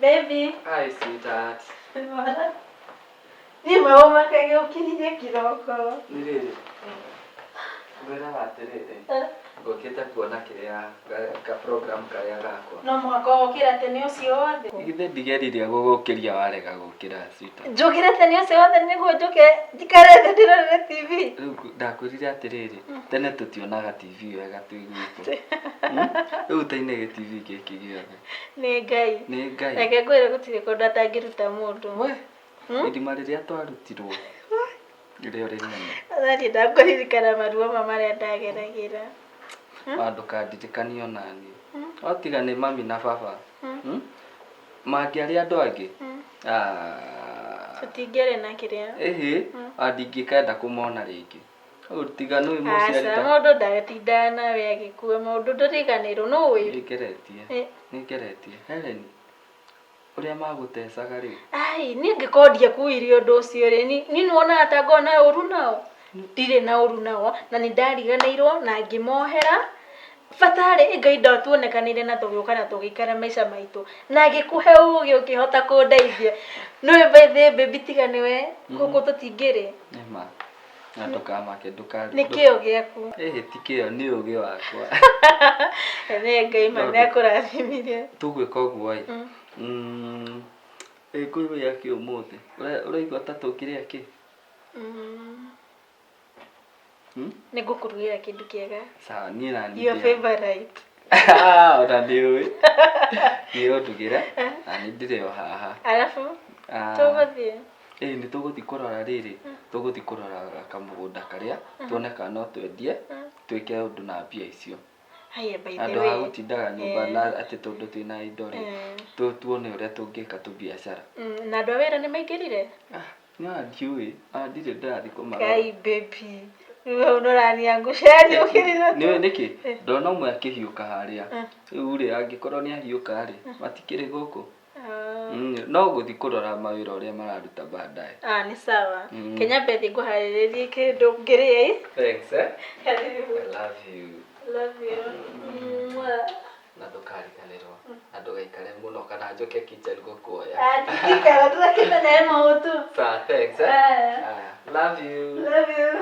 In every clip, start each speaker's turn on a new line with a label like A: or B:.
A: Baby.
B: Hi, sweetheart.
A: What? Ni mama kage ukirije kiroko.
B: Ni riri. Mwera waterere. Ngokita kuona kiria ka program karia gakwa.
A: No mwako ukira tene ucio wothe.
B: Igithe ndigeririe gugukiria warega gukira sweetheart.
A: Njukire tene ucio wothe niguo njuke ndikarete ndirore TV.
B: Riu ndakwirire atiriri. Tene tutionaga TV wega tuiguite. Riu taine TV giki giothe.
A: Ni Ngai.
B: Ni Ngai.
A: Reke ngwire gutire kundu atangiruta mundu.
B: We. Idima riria twarutirwo. Irio rinene.
A: Athari ndakuririkana maruo mamaria ndageragira.
B: Wandu kandirikania onani. Otiga ni mami na baba. Mangiaria andu angi.
A: Tutingere na kiria.
B: Andingikenda kumona ringi. Utiganu imuciari.
A: Asa mundu ndatinda nawe agikua mundu nduriganirwo no uyu.
B: Ngeretie. Helen. Uria magutecaga ri.
A: Ai, ni ngikondia kuirie undu ucio ri. Ni nuona atangona uru nao. Ndire na uru nao na ni ndariganirwo na ngimohera. Fatare Ngai ndatuonekanire na tugiuka na tugikara maica maitu. Na ngikuhe ugi ukihota kundeithia. No bethe baby tiganiwe guku tutingire.
B: Nema. Natoka make dukari.
A: Nikio giaku.
B: Tikio ni ugi wakwa.
A: Ene Ngai mane akurathimire.
B: Tugwika uguo ai. Kuiwa yake umuthi. Uraigua tatu kiria ki?
A: Nigukurugira kindu kiega.
B: Sawa, ni nani?
A: Your favorite.
B: Ora ndiwe. Ni otugira. Ani ndireo haha.
A: Alafu tuguthie.
B: Ni tuguthi kurora riri. Tuguthi kurora kamugunda karia tuone kana twendie twike undu na mbia icio.
A: Haya by the
B: Andu
A: way.
B: hagutindaga nyumba na ati tondu twina indo ri. Tuone uria tungika tu biashara.
A: Na andu awira ni maingirire?
B: Ni andiui. Ndire ndathi kumara.
A: Kai baby. Unurania ngushari ukirira.
B: Niwe niki? Ndona umwe akihiuka haria. Riu ri angikorwo ni ahiuka ri matikire guku. No guthi kurora mawira uria mararuta baadaye.
A: Ni sawa. Kenya bethi nguhariririe kindu ngirie.
B: Thanks eh.
A: I
B: love you.
A: Love you.
B: Na ndukariganirwo. Andu gaikare muno kana njoke kitchen gukuoya.
A: Tikara turakita nae mautu.
B: Sa thanks eh. Love you.
A: Love you.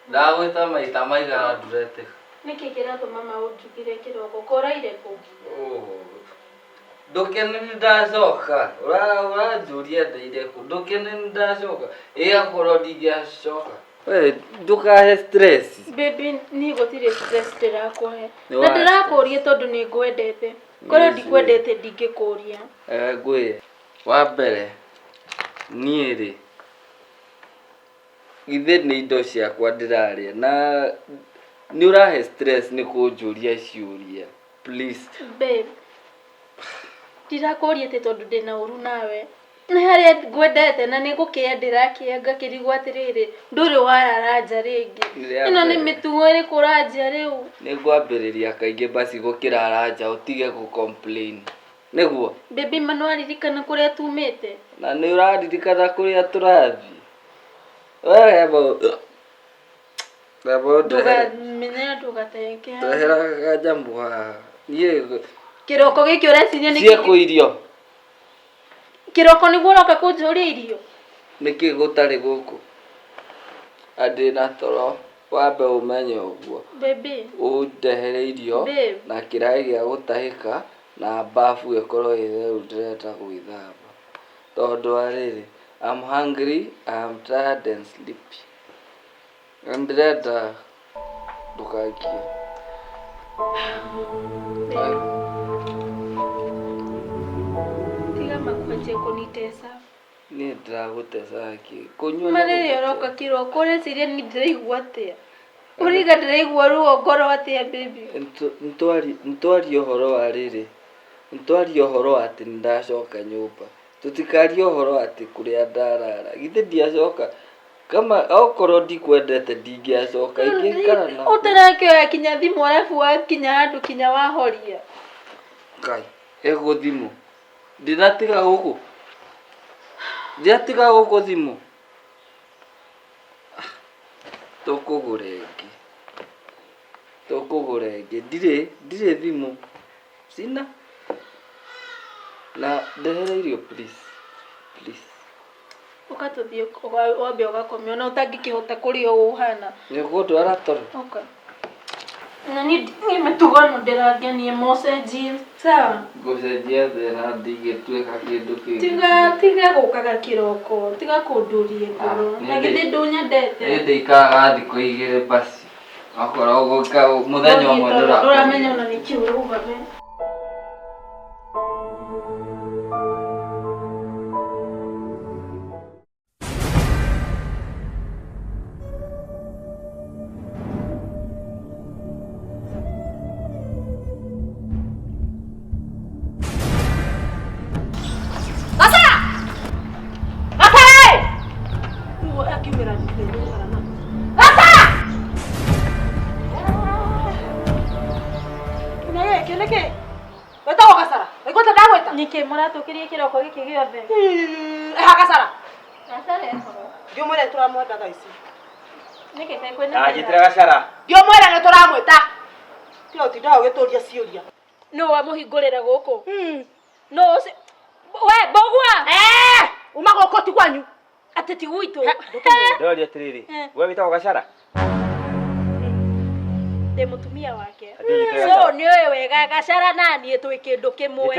B: Ndagwita maita maigana ndurete.
A: Niki kiratuma maunjugire kiroko koraire ku?
B: Ndukene ndacoka. Uranjuria ndeire ku. Ndukene ndacoka. Akorwo ndingiacoka. We ndukahe stress.
A: Baby ni gutire stress ndirakuhe. Na ndirakuria tondu ni ngwendete. Korwo ndikwendete ndingikuria.
B: Ngwe. Wa mbere nie ri ithe ni indo ciakwa ndiraria na ni urahe stress ni kunjuria ciuria please
A: babe ndirakuria te tondu ndina uru nawe na haria ngwendete na nigukia ndirakia ngakirigwa atiriri nduri wararanja ringi ino ni mitugo iri kuranja riu
B: ningwambiriria kaingi basi gukira aranja utige ku complain niguo
A: baby manwaririkana kuria tumite
B: na ni uraririkana kuria turathi wewe babo
A: duga menya duga teke
B: hera jambo ye
A: kiroko giki ureciria niki
B: cie ku irio
A: kiroko ni guroka kunjuria irio
B: niki gutari guku andi na toro wambe umenye uguo
A: baby
B: undehere irio na kirai gĩa gũtahĩka na bafu ĩkorwo ĩtheru ndĩrenda gwĩthamba tondũ arĩrĩ I'm hungry, I'm tired and sleepy ndĩrenda ndũkakie
A: tiga makwanjie kũnitesa
B: niĩ ndĩragũteca kĩ kũnyua
A: marĩrĩ oroka kĩroko ũreciria nĩ ndĩraigua atĩa ũriga ndĩraigua ruo ngoro atĩa baby
B: nĩtwaria ũhoro wa rĩrĩ nĩtwaria ũhoro atĩ nĩndacoka nyũmba tũtikaria ũhoro atĩ kũrĩa ndarara githĩ ndiacoka kama okorwo ndikwendete ndingĩacoka ingĩikara na
A: ũtarakĩoya kinya thimũ arabu wakinya handũ kinya wahoria
B: Ngai ego thimũ ndinatiga gũkũ thimũ tũkũgũra ĩngĩ ndirĩ thimũ sina na ndehere irio please
A: ũkatũthiĩ wambe ũgakomio na ũtangĩkĩhota kũrĩa ũhana
B: nĩgũndwara toro
A: okay na nĩ mĩtugo ndĩrangenie mũcenjie sawa
B: ngũcenjia thĩna ndingĩtuĩka kĩndũ kĩngĩ
A: tiga gũkaga kĩroko tiga kũndũria ngoro na githĩ ndũnyendete
B: nĩndĩikaraga thikũ igĩrĩ basi okorwo gũka mũthenya ũmwe
A: ndũramenya ona nĩ kĩĩ ũrauga we Nike mũratũkĩria kĩroko gĩkĩ gĩothe.
C: Gacara.
A: Gacara.
C: Ndio mwere turamwenda thaa ici.
A: Nike kwenda.
C: Ajitira Gacara. Ndio mwere nĩ turamwĩta. Tio tinda ũgĩtũria ciũria.
A: No wamũhingũrĩra gũkũ. No we bogwa.
C: Uma gũkũ ti kwanyu.
A: Atĩ ti gwitũ.
D: Ndoria atiriri. We witagwo Gacara?
A: Ndĩ mũtumia wake. So nĩ oĩ wega Gacara na niĩ twĩ kĩndũ kĩmwe.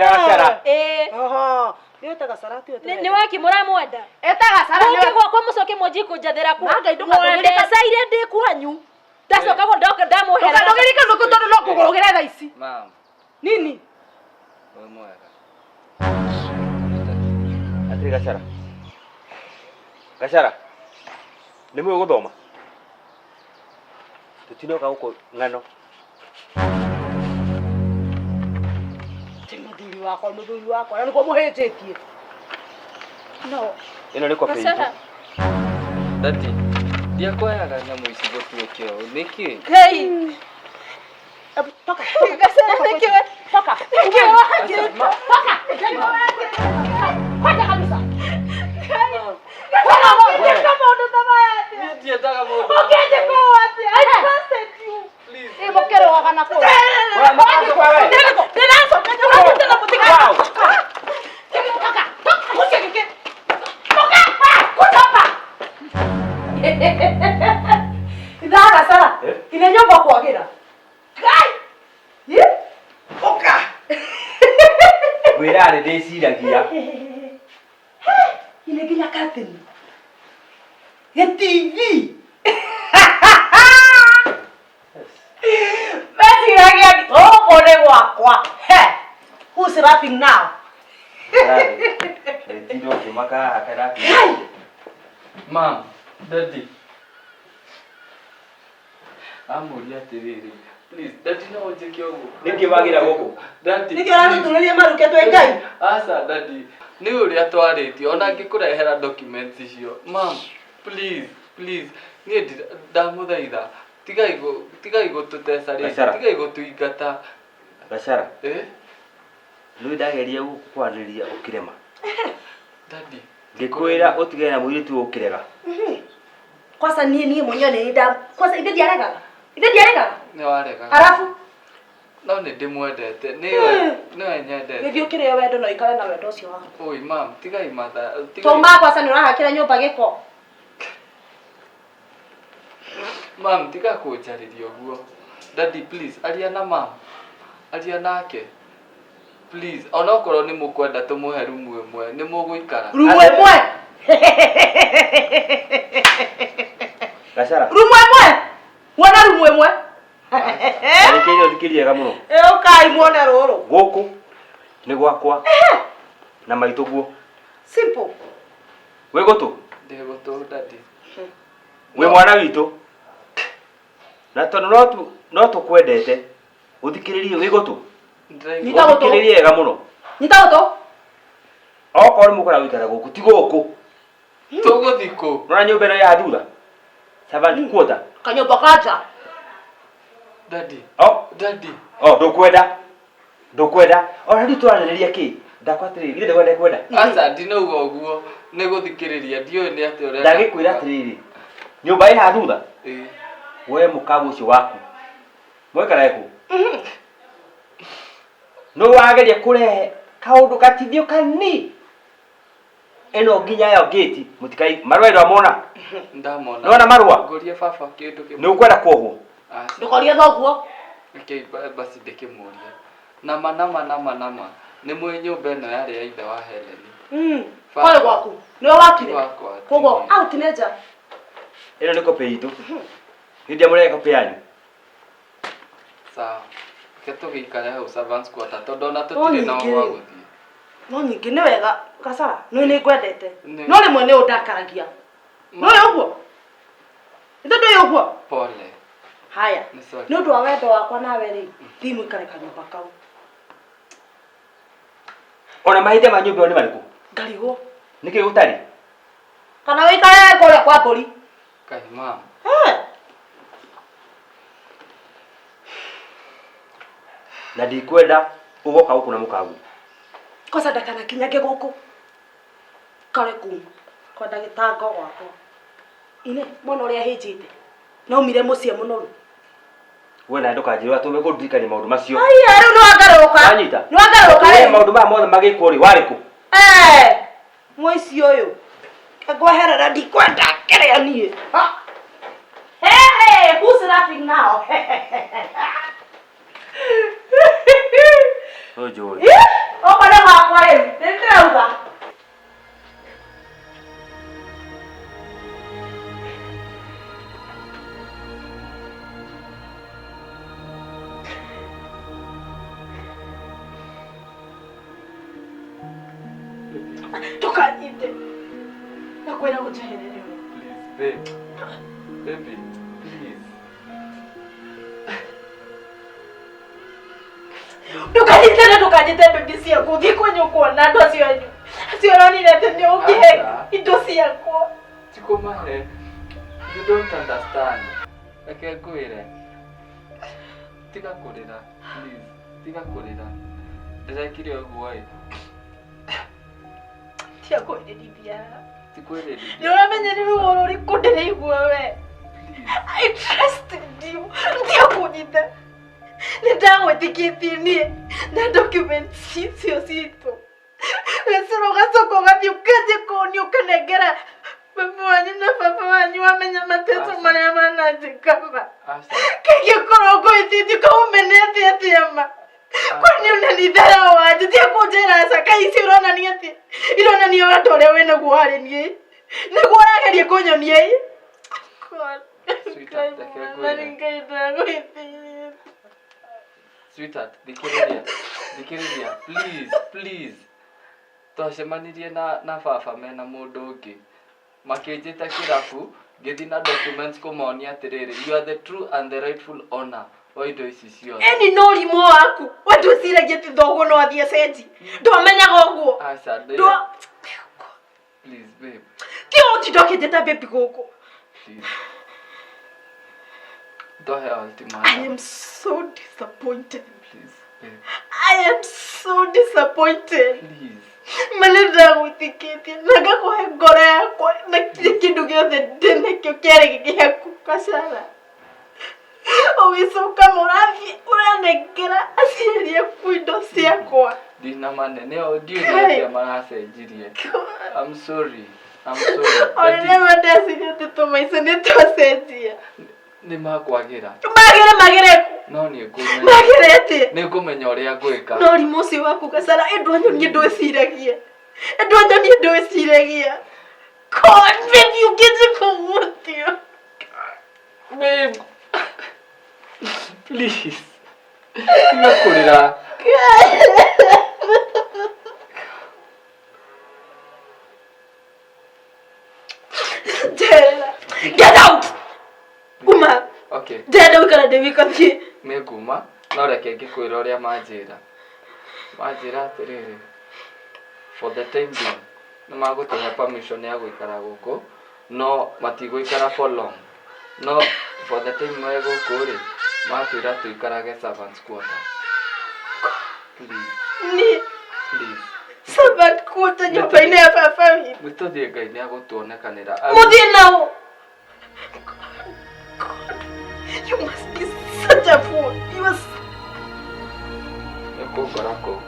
C: Oho. Nĩ eta Gacara ti
A: ũtwe. Nĩ waki mũramwenda.
C: Eta Gacara nĩ
A: gwakwa mũcoke mũnji kũnjathĩra ku. Mbeca iria ndĩ kwanyu. Ndacoka ndoka ndamũhera.
C: Ndũgĩrĩka nũkũ tondũ no kũgũrũgĩra thaa ici.
B: Mam.
C: Nini?
B: Wewe mwega.
D: Atiri Gacara. Gacara. Nĩ mũĩ gũthoma? Tutinoka huko ngano.
C: Mũthuri wakwa na nĩguo mũhĩnjĩtie.
A: No.
D: Ĩno nĩ kopi.
B: Dadi, ndiakwayaga nyamũ ici gũtuĩke ũũ. Nĩkĩ?
A: Hey.
C: Toka.
A: Gacara nĩkĩ?
C: Toka.
A: Nĩkĩ?
C: Toka. Kwenda kabisa.
A: Kama ndo tabaya.
B: Ndiendaga mũndũ.
A: Ukiende kwa wapi? I trusted you.
B: Please.
C: Ibokero wakana kwa.
D: Wewe makazo kwa wewe.
A: Ninaanza kujua tena kutika.
D: Wow.
C: Toka. Toka. Usikike. Toka. Kutoka. Ndara sara. Ine nyumba kwagira. Gai. Oka.
D: Gwĩra nĩ ndĩciragia.
C: Ine kinya curtain. Ya TV. Basi ragia kone wakwa. Who's rapping now?
D: Ndio kimaka akarapi.
B: Mam, Daddy. Amũria atĩrĩrĩ. Please, Daddy no ũnjĩke ũguo.
D: Nĩkĩ wagira gũkũ?
B: Daddy.
C: Nĩkĩ ũratũtũrĩria maruke twĩ Ngai?
B: Asa Daddy. Nĩ ũrĩa twarĩtio ona ngĩkũrehera documents icio. Mam, please. Niĩ ndamũthaitha. Tigai gũtũteca rĩngĩ. Tigai gũtũingata.
D: Gacara.
B: Nĩ
D: ndageria gũkwarĩria ũkirema.
B: Daddy.
D: Ngĩkwĩra ũtige na mũirĩtu ũkirega.
C: Kwanza niĩ mwenyewe nĩ kwanza ithe ndiaregaga.
B: Nĩ warega.
C: Alafu
B: no nĩ ndĩmwendete. Nĩwe nyendete.
C: Gĩthiĩ ũkĩrĩo wendo na ikare na wendo ũcio waku.
B: Oi mam, tigai matha.
C: Toma kwanza nĩ ũrahakĩra nyũmba gĩko.
B: Mam, tika kuchariria guo. Daddy, please, aria na mam. Aria nake. Please, ona okorwo ni mukwenda tumuhe rumu imwe, ni muguikara.
C: Rumu imwe.
D: Gacara.
C: Rumu imwe. Wana rumu imwe.
D: Nikiyo thikiriega muno.
C: Ukai muone ruru.
D: Guku ni gwakwa. Na maitu guo.
C: Simple.
D: We gutu?
B: Ndegoto daddy.
D: We mwana witu. Na tondu no tukwendete. Uthikiririe we gutu. Uthikiririe wega muno.
C: Nitagoto.
D: Okorwo ni mukora wikara guku ti guku.
B: Tuguthiko.
D: Nona nyumba ino ya thutha. Servant quarter.
C: Kanyumba kaja.
B: Daddy.
D: Oh,
B: daddy.
D: Oh, ndukwenda. Already twaranĩria ki? Ndakwatiriri, githĩ ndĩkwenda kwenda.
B: Acha ndinauga uguo, nĩ guthikiriria ndiyo ni ati ore.
D: Ndagikwira atiriri. Nyumba ĩ ha thutha. We mukabu ucio waku. Mwekara eku. No wageria kurehe kaundu katithio kani. Eno nginya yo gate mutikai marua ndo amona.
B: Ndamona.
D: Nona marua.
B: Ngorie baba kindu kimwe.
D: Ni ukwenda kwoguo.
C: Ndukoria thoguo.
B: Okay, basi ndikimuria. Nama. Ni mwe nyumba ino yari ya ithe wa Helen.
C: Kwale gwaku. Ni wakire.
B: Wakwa.
C: Kogo out neja.
D: Eno ni kopi itu. Ndio mure kopi yanyu.
B: Sawa. Keto gikare hau servants quarter tondu na tutire na wa guthie.
C: No nyingi ni wega Gacara. Ni ngwendete. No rimwe ni undakaragia. No uguo. Itondo uguo.
B: Pole.
C: Haya. Ni undu wa wendo wakwa nawe ri. Thimu ikare kanyumba kau.
D: Ona mahite ma nyumba ni mariku.
C: Ngarigo.
D: Niki gutari?
C: Kana wikare kule kwa mburi.
B: Kai mam.
D: Na ndikwenda ugoka guku na mukagu.
C: Kosa ndakana kinyage guku. Kare ku. Kwa ndagitango gwakwa. Ine mwana uria hinjite. No umire mucie munoru.
D: We na ndukanjirwa tume kudikani maundu macio.
C: Ai, aru no agaruka.
D: Anyita.
C: No agaruka.
D: We maundu ma mothe magikwo ri wariku.
C: Moici uyu. Ngweherera ndikwenda kiria nie. Hey, who's laughing now?
D: Oh joy.
C: Opa na makwa ri. Ndauga. Tukanyite. Nakwenda kujeherera.
B: Please, baby, please.
A: Tukanyite baby ciaku thi kwenyu kuona ndo cianyu. Ciorani nete ni ugihe indo ciaku.
B: Tikumahe. You don't understand. Eke ngwire. Tiga kurira, please. Tiga kurira. Ndirekire uguo ĩ.
A: Tia kwĩrĩrithia.
B: Ti kwĩrĩrithia.
A: Nĩ ũramenya nĩ ruo rũrĩkũ ndĩraigua we. I trusted you. Tia kũnyita. Nĩ ndagwĩtĩkĩtie niĩ na documents icio citũ. Wecera ũgacoka ũgathiĩ ũkanjia kũũnia ũkanengera mami wanyu na baba wanyu wamenya mateso marĩa mananjĩkama. Kĩngĩkorwo ngwĩtĩtie kaumenete atĩa ma. Kwani unanidharau aje? Tia kũnjĩra caka ici ũronania atĩ. Ironania wendo ũrĩa wĩnaguo harĩ niĩ. Nĩguo ũrageria kũnyonia ĩ.
B: Sweetheart, thikiriria, please. Twacemanirie na baba mena mũndũ ũngĩ. Makĩnjĩta kĩrabu, ngĩthi na documents kũmonia atĩrĩrĩ, you are the true and the rightful owner wa indo ici ciothe.
A: Eni no rimũ waku. We ndwĩciragia atĩ thoguo no athiĩ cenji. Ndwamenyaga ũguo.
B: Aca, please, babe.
A: Tio ũtindokĩte baby gũkũ.
B: Please. Don't have ultimatum.
A: I am so disappointed.
B: Please, babe.
A: I am so disappointed.
B: Please.
A: Manenda gwĩtĩkĩtie na ngakũhe ngoro yakwa na kĩndũ gĩothe ndĩnakĩo kĩarĩ gĩaku Gacara. Ũgĩcoka mũrathiĩ ũranengera aciari aku indo ciakwa.
B: Ndina manene o ndiũĩ atĩa maracenjirie. I'm sorry.
A: Ona nĩma ndeciria atĩ tũmaica nĩ twacenjia.
B: Nĩ makwagira.
A: Magere.
B: No nĩ ngũmenya.
A: Magere atĩ.
B: Nĩ ngũmenya ũrĩa ngwĩka.
A: No rimũ ũcio waku Gacara ndwanyonie ndwĩciragia. Ndwanyonie ndwĩciragia. God, babe, you get to come with you.
B: Babe. Please. Nĩkũrĩra. Get out! Uma. Okay.
A: Dada wikara ndĩwĩkathie.
B: Nĩ nguma no reke ngĩkwĩra ũrĩa manjĩra. Manjĩra atĩrĩrĩ. For the time being, nĩ magũtũhe permission ya gũikara gũkũ, no matigũikara for long. No for the time me gũkũ rĩ, matwĩra tũikarage servants quarter. Please. Please.
A: Servant quarter nyũmba-inĩ ya baba witũ.
B: Nĩtũthiĩ Ngai nĩagũtuonekanĩra.
A: Mũthiĩ nao. God, you must be such a fool. You must...
B: Nĩkũngora kũu.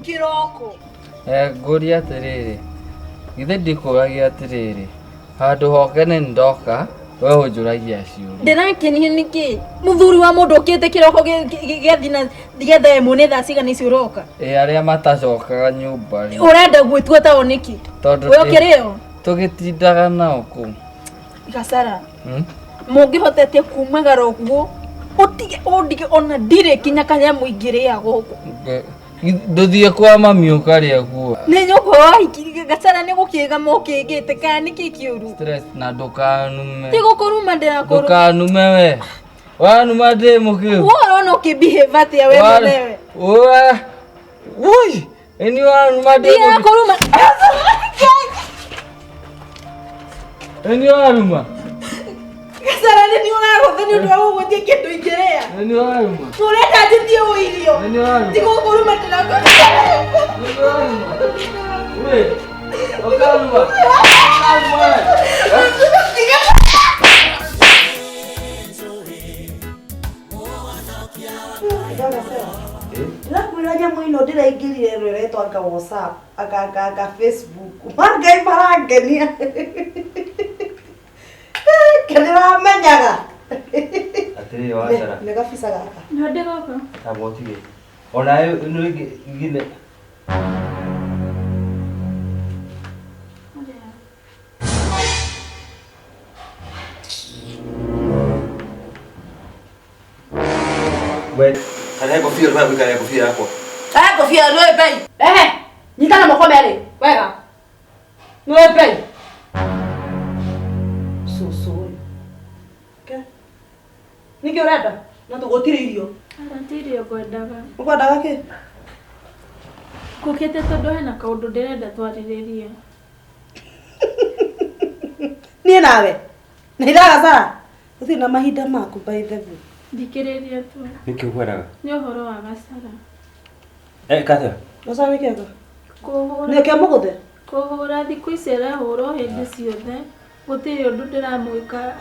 A: Kiroko.
B: Ngũria atĩrĩrĩ. Githĩ ndikũragia atĩrĩrĩ. Handũ hokene ndoka, we ũnjũragia ciũria.
A: Ndĩrakenio nĩkĩ? Mũthuri wa mũndũ ũkĩte kĩroko gĩathina getha emone thaa cigana icio ũroka.
B: Arĩa matacokaga nyũmba rĩ.
A: Ũrenda gwĩtua tao nĩkĩ? We ũkĩrĩo?
B: Tũgĩtindaga nao kũu.
A: Gacara. Mũngĩhotete kumagara ũguo, ũtige ona ndirĩ kinya kanyamũ ingĩrĩa gũkũ.
B: Ndũthiĩ kwa mami ũkarĩa guo.
A: Nĩ nyũkwa wahiki Gacara nĩ gũkĩga mokĩngĩte kana nĩkĩ kĩũru?
B: Stress na ndũkanume.
A: Ti gũkũruma ndĩrakũruma.
B: Ndũkanume we. Wanuma ndĩ mũkĩu.
A: Wona ũkĩbehave atĩa we mwenyewe?
B: Ui, eni wanuma ndĩ mũkĩu.
A: Ndĩrakũruma.
B: Eni wanuma.
A: Gacara nĩ ũragotha nĩ ũndũ wa gũgũthiĩ kĩndũ ingĩrĩa.
B: Eni wanuma.
A: Ũrenda njĩtie ũirio.
B: Eni wanuma.
A: Ti gũkũruma ndĩrakũruma.
B: Eni wanuma. We. Okaluma.
C: Nakwĩra nyamũ ĩno ndĩraingĩrire rweretwo anga WhatsApp anga Facebook Mangai marangenia kĩrĩramenyaga
D: Atĩrĩrĩ Gacara.
C: nĩ gabica gaka
A: Na ndĩgoka.
D: Tabotige. Ona ĩno ĩngĩ we kana kofia rwa gwikara kofia yako.
C: Kofia rwe bei. Nyitana moko merĩ. Wega. Rwe bei. Susu. Ke. Nĩkĩ ũrenda? Na tũgũtire irio.
A: Aratirio ngwendaga.
C: Ũkwendaga kĩ?
A: Ngũkĩte tondũ hena kaũndũ ndĩrenda twarĩrĩrie.
C: Niĩ nawe. Nĩ Gacara. Gũtirĩ na mahinda maku by the way.
A: Thikĩrĩria tu.
D: Nĩkĩ ũkwenda?
A: Nĩ ũhoro wa Gacara.
D: Gacara.
C: Gacara nĩ kĩega.
A: Kũhũra.
C: Nĩ kĩa mũgũthe.
A: Kũhũra thikũ ici arahũrwo hĩndĩ ciothe. Gũtirĩ ũndũ ndĩramwĩka.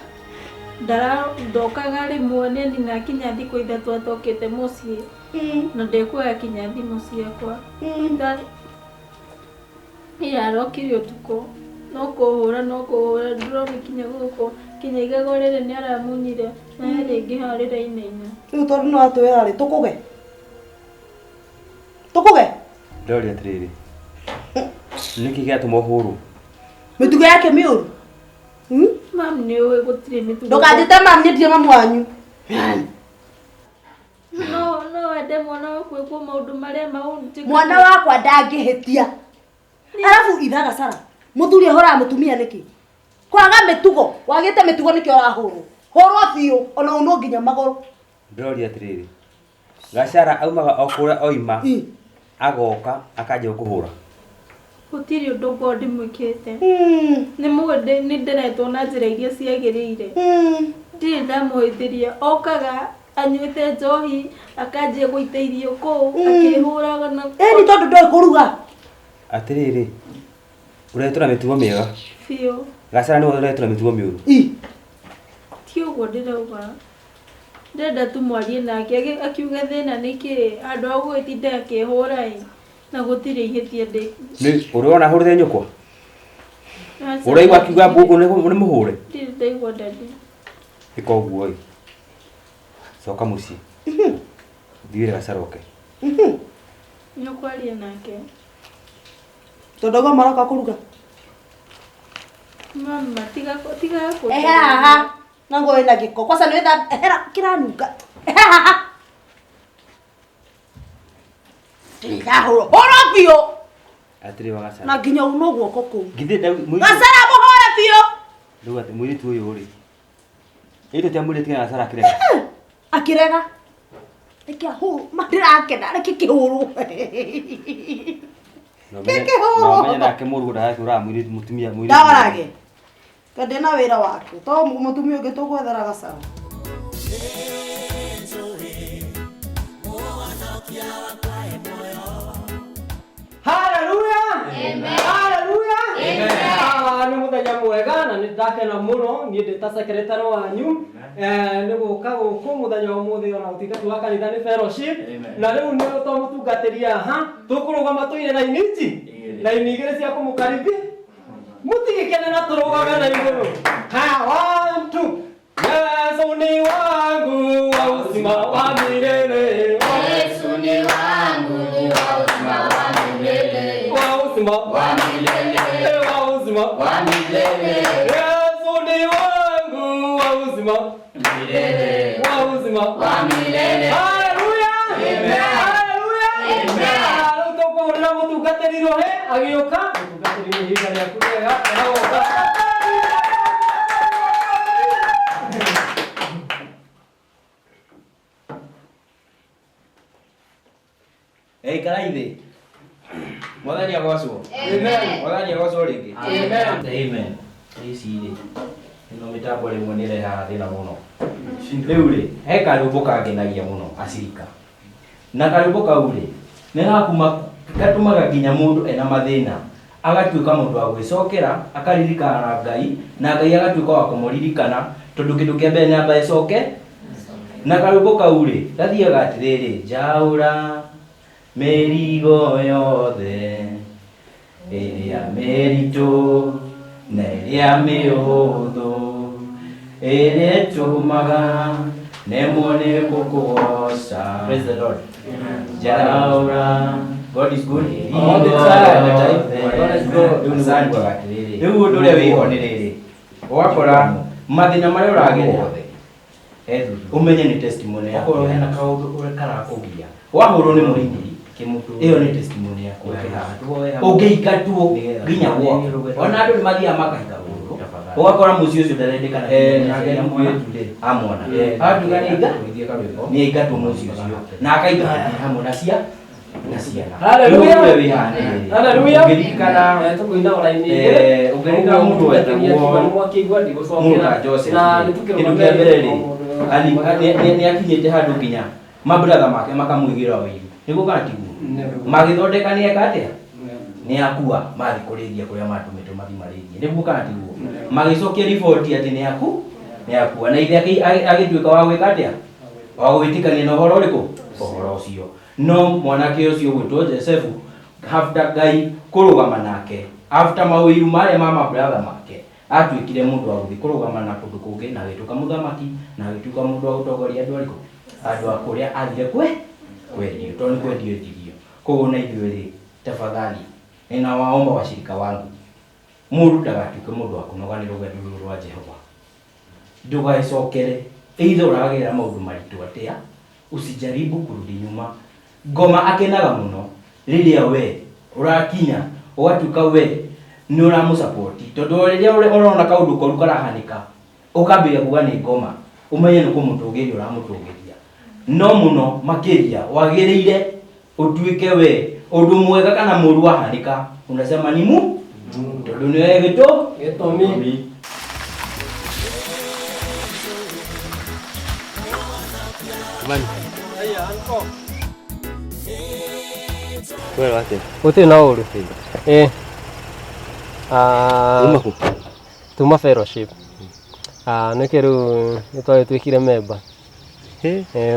A: Ndokaga rĩmwe nĩ na kinya thikũ ithatũ atokĩte mũciĩ. Na ndekuoya kinya thimũ ciakwa. Arokire ũtukũ. No kũhũra ndĩrona kinya gũkũ. Kinya igego rĩrĩ nĩ aramunyire. Na rĩngĩ harĩra inainya.
C: Rĩu tondũ no atwĩra rĩ tũkũge. Tũkũge.
D: Ndori atĩrĩrĩ. Nĩkĩ gĩatũma ũhũrwo?
C: Mĩtugo yake mĩũru.
A: Mamu nĩ ũĩ gũtirĩ mĩtugo.
C: Ndũkanjĩte mamu nĩtie mamu wanyu.
A: No wende mwana waku ĩkwo maũndũ marĩa mau.
C: Mwana wakwa ndangĩhĩtia. Arabu itha Gacara. Mũthuri ahoraga mũtumia nĩkĩ? Kwaga mĩtugo. Wagĩte mĩtugo nĩkĩ ũrahũrwo? Hũrwo biũ ona ũno nginya magũrũ.
D: Ndori atĩrĩrĩ. Gacara aumaga okũrĩa oima. Agoka akajia kũhũra.
A: Gũtirĩ ũndũ ngorwo ndĩmwĩkĩte. Nĩ ndĩretwo na njĩra iria ciagĩrĩire. Ndire ndamuhithiria okaga anyuite njohi akanjia guita irio kuu akihuraga na
C: ni tondu ndoi kuruga
D: atiriri uretura mitugo miega
A: biũ.
D: Gacara ni uretura mitugo miuru
A: Ti ũguo ndĩrauga. Ndenda tu mwarie nake akiuga thĩna nĩ kĩĩ andũ a gwĩtinda akĩhũra na gũtirĩ ihĩtia ndĩ.
D: Ni urona hurire nyukwa uraigua akiuga mbũngũ ni muhure
A: Ndirĩ ndaigua ndadi.
D: ika ũguo coka mũciĩ thiire Gacara oke
A: Nĩũkwaria nake.
C: tondu go maroka kuruga
A: Mama tiga
C: haha na ngo ina giko kwasa ni tha ehera kiranunga haha ndahuro horo biũ
D: atiri wa Gacara
C: na nginya uno guoko kuu
D: ngithe
C: Gacara muhore biũ
D: nduga ati mwiritu uyu ri ito tia mwiritu ya Gacara kirega
C: akirega ikia hu mandirakena reke kihuru
D: no menya nake mũrũ ndake ura mwiritu mutumia mwiritu
C: ndawarage kende na wira wake to mutumia ungi tugwethera Gacara
E: Haleluya! Amen. Haleluya! Amen. Ni muthenya mwega na nindakena muno ni ndita secretary wanyu ni guka guku muthenya wa muthi ona utingati wa kanitha ni fellowship na riu ni to mutungatiria ha tukurugama tuire na iniji na inigire cia kumukaribi mutigikene na turugaga na iguru ha 1 2 Yesu ni wangu wa uzima wa milele Yesu ni wangu wa uzima wa milele wa uzima wa milele wa uzima wa milele Yesu ni wangu wa uzima milele wa uzima wa milele Haleluya Amen Haleluya Amen Utoko na mutungatiriro he agioka mutungatiriro higa ya kurega ehoka
F: Hey, karaithi. Mwathani agocwo.
E: Amen
F: Mwathani agocwo ringi.
E: Amen
F: Amen. Ici ri. Ino mitambo rimwe ni rehaga thina muno. Riu ri, he karumbu kangenagia muno acirika. Na karumbu kau ri, ni gakuma gatumaga nginya mundu ena mathina. Agatuika mundu wa gwicokera, akaririkana na Ngai, na Ngai agatuika wa kumuririkana tondu kindu kia mbere nyamba icoke. Na karumbu kau ri, gathiaga atiriri, njaura mĩrigo yothe ĩrĩa mĩritũ na ĩrĩa mĩhũthũ ĩrĩa ĩtũmaga nemwo nĩ gũkũgoca. Praise the Lord. Njaura God is good all the time. God is good. Rĩu ũndũ ũrĩa wĩho nĩ rĩrĩ, ũgakora mathĩna marĩa ũragerera umenye ni testimony yako. Okorwo hena kaũndũ karakũgia wahũrwo nĩ mũrĩngĩri iyo ni testimony yako. Ũngĩingatwo nginya gwoko ona andũ nĩmathiaga makahinga gũkũ ũgakora mũciĩ ũcio ndarendekana amona atuga nĩ aingatwo mũciĩ ũcio na akaingatwo hamwe na ciana.
E: Haleluya Haleluya
F: Ũngĩririkana
E: tukuina oraini
F: ũngĩririkana mũndũ wetagwo
E: mwakigwa
F: Mũrũka Joseph kĩndũ kĩa mbere rĩ nĩ akinyĩte handũ nginya mabratha make makamwĩgĩra wĩiru nĩguo kana tiguo magĩthondeka nĩ eka atĩa nĩ akua mathi kũrĩithia kũrĩa matũmĩtwo mathi marĩithie nĩguo kana tiguo magĩcokia riboti atĩ nĩ akua na ithe agĩtuĩka wa gwĩka atĩa wa gwĩtĩkania na ũhoro ũrĩkũ ũhoro ũcio. No mwanake ũcio gwĩtwo Josefu after Ngai kũrũgama nake after mawĩru marĩa ma mabratha make atuĩkire mũndũ wa gũthiĩ kũrũgama na kũndũ kũngĩ na agĩtuĩka mũthamaki na agĩtuĩka mũndũ wa gũtongoria andũ arĩkũ andũ a kũrĩa athire kwendio tondũ nĩ kwendio endirio. Koguo na ithuĩ rĩ tafadhali ninawaomba washirika wangu mũndũ ndagatuĩke mũndũ wa kũnoga nĩ rũgendo rũrũ rwa Jehova. Ndũgacokere either ũragerera maũndũ maritũ atĩa usijaribu kurudi nyuma. Ngoma akenaga muno rĩrĩa we ũrakinya ũgatuĩka we nĩ ũramũsapoti tondũ rĩrĩa ũrona kaũndũ koru karahanĩka ũkambĩrĩria kuga nĩ ngoma umenye nĩ kũmũtũgĩria ũramũtũgĩria. No mũno makĩria wagĩrĩire ũtuĩke we ũndũ mwega kana mũru wahanĩka unasema ni mu tondũ nĩ wewe gĩtũmi.
D: Kamani.
E: Aya, anko.
D: Wewe wate.
E: Uti na uru.
D: Umaku.
E: Tuma fellowship. Nekeru nitwaye twikire member.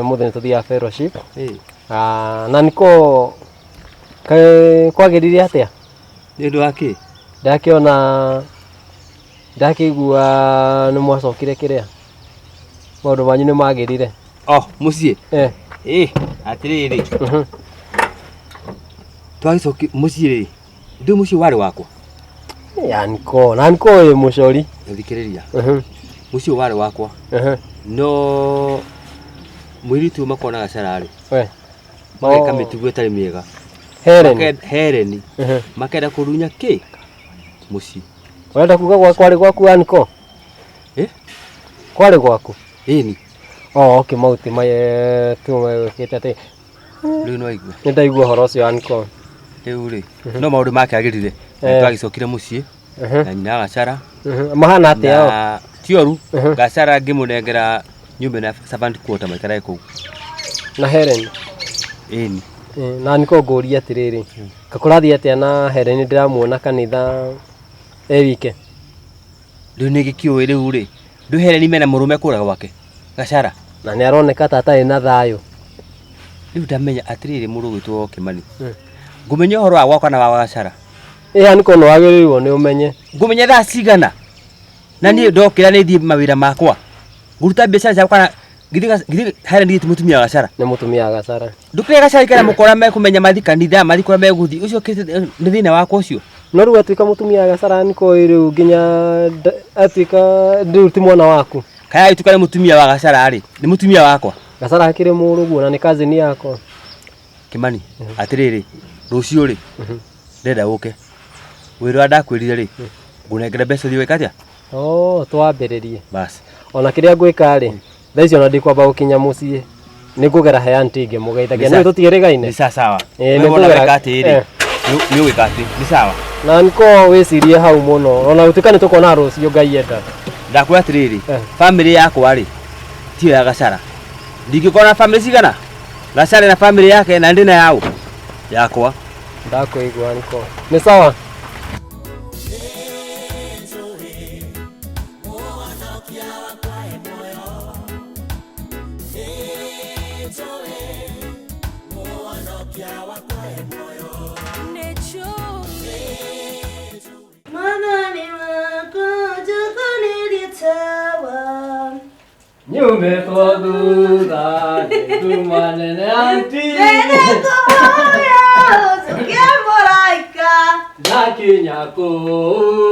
E: Muthe tuthia fellowship. Na niko kwagirire atia?
D: Nĩ ũndũ wa kĩ?
E: Ndakĩigua nĩ mwacokire kĩrĩa maũndũ manyu nĩ magĩrire.
D: Mũciĩ? Atĩrĩrĩ. Twagĩcokia mũciĩ rĩ, ndĩ mũciĩ warĩ wakwa.
E: Na niko wĩ mũcori.
D: Thikĩrĩria. Mũciĩ warĩ wakwa. No mũirĩtu makona Gacara rĩ. Mageka mĩtugo ĩtarĩ mĩega. Hereni. Makenda kũrunya kĩ? Mũciĩ.
E: Urenda kuga gwakwa gwaku anko? Kwari gwaku?
D: Ĩni.
E: Okay, mauti maye tumekete ati.
D: Rĩu no igwe.
E: Nĩ ndaigua horo ũcio anko.
D: Rĩu rĩ, no maũndũ make agĩrire. Twagĩcokire mũciĩ. Na nyina Gacara.
E: Mahana atĩa o?
D: Tioru. Gacara ngĩmũnengera nyũmba na servant quarter maikarae kũu.
E: Na Helen.
D: Ĩni.
E: Na niko ngũria atiriri. Kakũrathi atĩa na Helen ndĩramuona kanitha wike.
D: Rĩu nĩ gĩkĩũĩ rĩu rĩ. Ndũ Helen mena mũrũme kũraga gwake. Gacara.
E: Na nĩ aroneka atarĩ na thayũ.
D: Rĩu ndamenya atiriri mũrũ witũ Kimani. Ngũmenya ũhoro wa gwakwa na wa Gacara.
E: Niko no wagĩrĩirwo nĩ ũmenye.
D: Ngũmenya thaa cigana. Na niĩ ndokĩra nĩ thiĩ mawĩra makwa. Nguruta mbeca ciakwa kana githĩ Helen nĩ mũtumia wa Gacara.
E: Nĩ mũtumia wa Gacara.
D: Ndũkĩrĩ Gacara ikara mũkora mekũmenya mathi kanitha mathi kũrĩa megũthi. Ũcio nĩ thĩna wakwa ũcio.
E: No rĩu atuĩka mũtumia wa Gacara niko rĩu nginya atuĩka rĩu ti mwana waku.
D: Kaya ituka nĩ mũtumia wa Gacara rĩ. Nĩ mũtumia wakwa.
E: Gacara akĩrĩ mũrũguo na nĩ cousin yakwa.
D: Kimani, atiriri, rũciũ rĩ. Ndenda ũke. Wĩra ndakwĩrire rĩ. Ngũnengera mbeca thiĩ wĩka atĩa?
E: Twambĩrĩrie.
D: Bas.
E: Ona kĩrĩa ngwĩka rĩ. Thaa icio ona ndikwamba gũkinya mũciĩ. Nĩ ngũgera he auntie ingĩ mũgeithagia. Nĩ tũtigĩrĩgaine.
D: Nĩ sawa.
E: Nĩ ngũgera
D: atĩrĩ. Nĩ ũgĩka atĩ. Nĩ sawa.
E: Na niko wĩcirie hau mũno. Ona gũtuĩka nĩ tũkona rũciũ Ngai enda.
D: Ndakwĩra atĩrĩrĩ. Family yakwa rĩ. Tiyo ya Gacara. Ndingĩkorwo family cigana. Gacara na family yake na ndĩ na yao. Yakwa.
E: Ndakwĩigua niko. Nĩ sawa. Nyume toduda tumane ne anti Zakinyako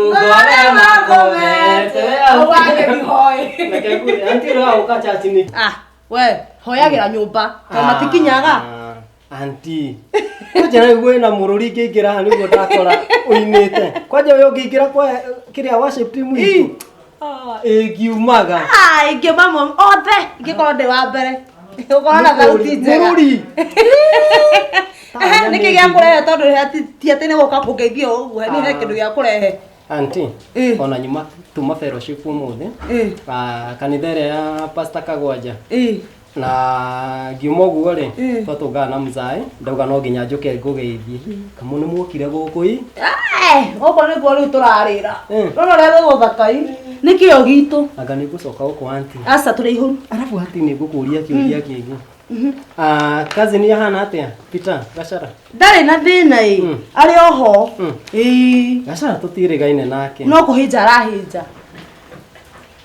E: gore makomete anti rao kachachini
C: we hoyagira nyumba to matikinyaga
E: anti kujana gwe na mururi kĩingĩra hani guo ndakora uinite kwaje we ũngĩingĩra kwa kiria worship team itu ngiumaga
C: ingiuma mo othe ingikorwo ndi wa mbere ukorwo na thauti njega
E: mururi
C: niki gĩa kũrehe tondu ti atĩ nĩ gũka kũngeithia ũguo nĩ he kĩndũ gĩa kũrehe
E: anti ona nyuma tuma fellowship ũmũthĩ kanitha ĩrĩa ya pastor Kagwanja na ngiuma ũguo rĩ twatũngaga na mzai ndauga no nginya njũke ngũgeithie kamu nĩ muokire gũkũ i
C: ũguo nĩguo rĩu tũrarĩra rũrũ rĩa gũthakai nĩkĩo gitũ
E: anga nĩ ngũcoka gũkũ anti
C: aca tũrĩ ihũru
E: arabu anti nĩ ngũkũria kĩũria kĩngĩ cousin yahana atĩa Peter Gacara
C: ndarĩ na thĩna ĩ arĩ oho
E: Gacara tũtirĩgaine nake
C: no kũhĩnja arahĩnja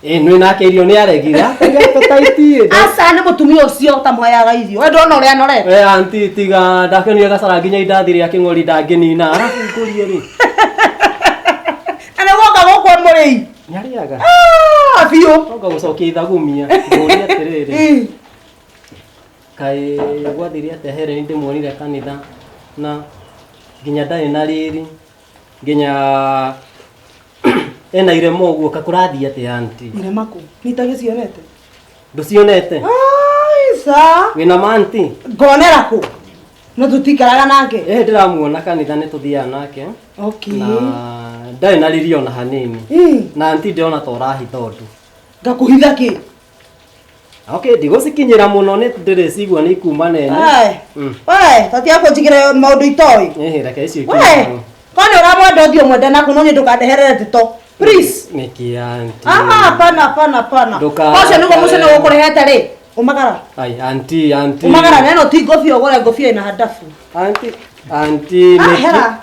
E: nĩ nake irio nĩ aregira tũtaitie
C: aca nĩ mũtumia ũcio ũtamũheaga irio we ndona ũrĩa anorete
E: anti tiga ndakenire Gacara nginya indathi rĩa kĩng'ori ndangĩnina arabu ngũrie rĩ
C: nĩ woka gũkũ mũrĩi
E: nĩ arĩaga
C: biũ
E: oka gũcokia ithagumia ngũria atĩrĩrĩ kaĩ gwathire atĩa Helen ndĩmuonire kanitha na nginya ndarĩ na rĩrĩ nginya ena irema ũguo kakũrathi atĩa anti
C: irema kũ nitagĩcionete
E: ndũcionete
C: sa
E: wĩna ma anti
C: ngonera kũ no tũtikaraga nake
E: ndĩramuona kanitha nĩ tũthiaga nake na ndarĩ na rĩrĩ ona hanini na anti ndĩrona ta ũrahi tondũ
C: ngakũhitha kĩ
E: Okay, ndigũcikinyĩra mũno nĩ ndĩrĩcigua nĩ ikuma nene.
C: We, tatia kũnjigĩra maũndũ itoĩ.
E: Reke icio
C: We, kone ũramwenda ũthiĩ mwende naku no nĩ ndũkandeherere tito. Please.
E: Nĩkĩ auntie?
C: Pana. Kocio nĩguo mũcio nĩ gũkũrehete rĩ. Umagara.
E: Ai, auntie.
C: Umagara neno ti ngobia ũgũre ngobia ina hadafu.
E: Auntie,
C: hera.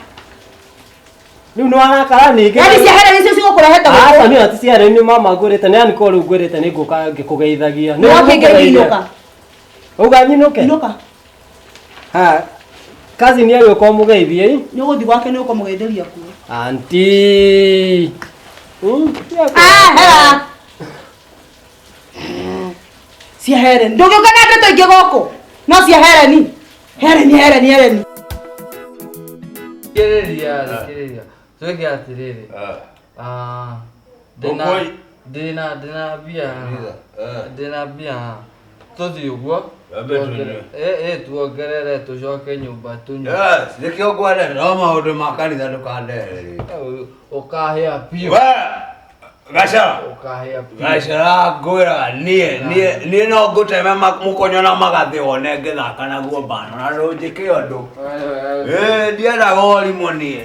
E: Rĩu nĩ warakara ningĩ.
C: Yaani cia hera nĩcio cigũkũrehete gũkũ.
E: Niĩ ati cia hera nĩ mama ngũrĩte nĩ ani ko rĩu ngũrĩte nĩ ngũka ngĩkũgeithagia.
C: Nĩ wakĩngeithia.
E: Uga nyinũke?
C: Inuka.
E: Ha. Kazi ni yako kwa mugeithie ĩ?
C: Nĩ ũgũthiĩ gwake nĩ ũkũmũgeithĩria kuo.
E: Auntie.
C: Hera. Cia Helen. Ndũgĩũka na ndeto ingĩ gũkũ. No cia Helen. Helen.
B: Kĩrĩria. Tweke atiriri. Ndina bia. Tuthi uguo. Tuongerere tucoke nyumba tunywe.
G: Nikio ngwende no maundu ma kanitha ndukandehere.
B: Ukahia pio.
G: Gacara. Gacara ngwira nie no nguteme mukonyo na magathi one ngithaka naguo bano na ndunjike undu. Ndienda gori munie.